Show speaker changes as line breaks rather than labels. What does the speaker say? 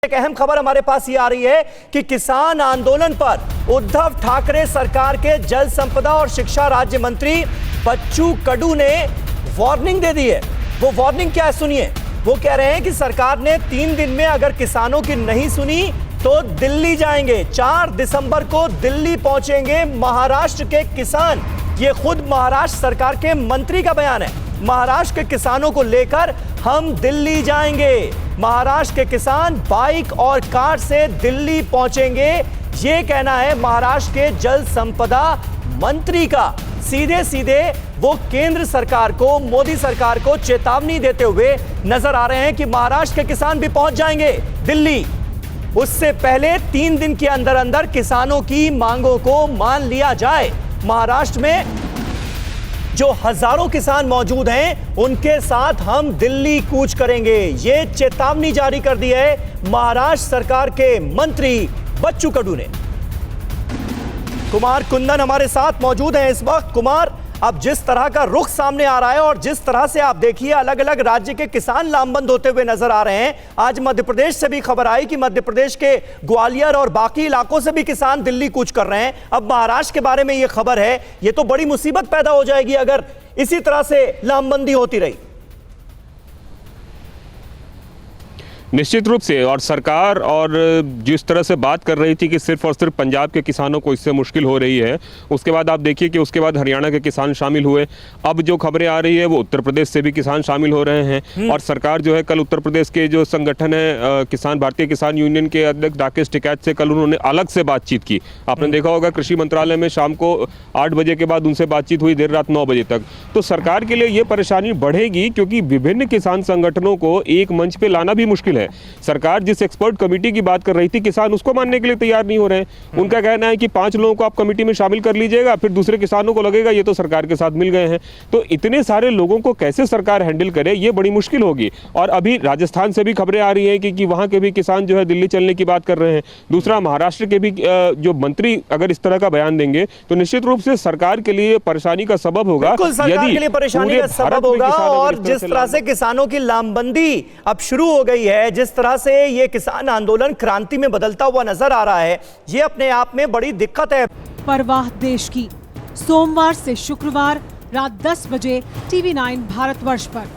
एक अहम खबर हमारे पास ये आ रही है कि किसान आंदोलन पर उद्धव ठाकरे सरकार के जल संपदा और शिक्षा राज्य मंत्री बच्चू कडू ने वार्निंग दे दी है। वो वार्निंग क्या है सुनिए। वो कह रहे हैं कि सरकार ने 3 दिन में अगर किसानों की नहीं सुनी तो दिल्ली जाएंगे। 4 दिसंबर को दिल्ली पहुंचेंगे महाराष्ट्र के किसान। ये खुद महाराष्ट्र सरकार के मंत्री का बयान है। महाराष्ट्र के किसानों को लेकर हम दिल्ली जाएंगे। महाराष्ट्र के किसान बाइक और कार से दिल्ली पहुंचेंगे, ये कहना है महाराष्ट्र के जल संपदा मंत्री का। सीधे सीधे वो केंद्र सरकार को, मोदी सरकार को चेतावनी देते हुए नजर आ रहे हैं कि महाराष्ट्र के किसान भी पहुंच जाएंगे दिल्ली। उससे पहले 3 दिन के अंदर अंदर किसानों की मांगों को मान लिया जाए। महाराष्ट्र में जो हजारों किसान मौजूद हैं उनके साथ हम दिल्ली कूच करेंगे, ये चेतावनी जारी कर दी है महाराष्ट्र सरकार के मंत्री बच्चू कडू ने। कुमार कुंदन हमारे साथ मौजूद हैं इस वक्त। कुमार, अब जिस तरह का रुख सामने आ रहा है और जिस तरह से आप देखिए अलग अलग राज्य के किसान लामबंद होते हुए नजर आ रहे हैं। आज मध्य प्रदेश से भी खबर आई कि मध्य प्रदेश के ग्वालियर और बाकी इलाकों से भी किसान दिल्ली कूच कर रहे हैं। अब महाराष्ट्र के बारे में यह खबर है, यह तो बड़ी मुसीबत पैदा हो जाएगी अगर इसी तरह से लामबंदी होती रही।
निश्चित रूप से, और सरकार और जिस तरह से बात कर रही थी कि सिर्फ और सिर्फ पंजाब के किसानों को इससे मुश्किल हो रही है, उसके बाद आप देखिए कि उसके बाद हरियाणा के किसान शामिल हुए। अब जो खबरें आ रही है वो उत्तर प्रदेश से भी किसान शामिल हो रहे हैं। और सरकार जो है, कल उत्तर प्रदेश के जो संगठन है किसान, भारतीय किसान यूनियन के अध्यक्ष राकेश टिकैत से कल उन्होंने अलग से बातचीत की। आपने देखा होगा कृषि मंत्रालय में शाम को 8 बजे के बाद उनसे बातचीत हुई देर रात 9 बजे तक। तो सरकार के लिए ये परेशानी बढ़ेगी क्योंकि विभिन्न किसान संगठनों को एक मंच पे लाना भी मुश्किल है। सरकार जिस एक्सपर्ट कमेटी की बात कर रही थी, किसान उसको मानने के लिए तैयार नहीं हो रहे हैं। उनका कहना है कि 5 लोगों को आप कमेटी में शामिल कर लीजिएगा, फिर दूसरे किसानों को लगेगा ये तो सरकार के साथ मिल गए हैं। तो इतने सारे लोगों को कैसे सरकार हैंडल करे, ये बड़ी मुश्किल होगी। और अभी राजस्थान से भी खबरें आ रही हैं कि वहां के भी किसान जो है दिल्ली चलने की बात कर रहे हैं। दूसरा, महाराष्ट्र के भी जो मंत्री अगर इस तरह का बयान देंगे तो निश्चित रूप से सरकार के लिए परेशानी का सबब होगा।
सरकार के लिए परेशानी का सबब होगा। और जिस तरह से किसानों की लामबंदी अब शुरू हो गई है, जिस तरह से ये किसान आंदोलन क्रांति में बदलता हुआ नजर आ रहा है, ये अपने आप में बड़ी दिक्कत है।
परवाह देश की, सोमवार से शुक्रवार रात 10 बजे TV9 भारतवर्ष पर।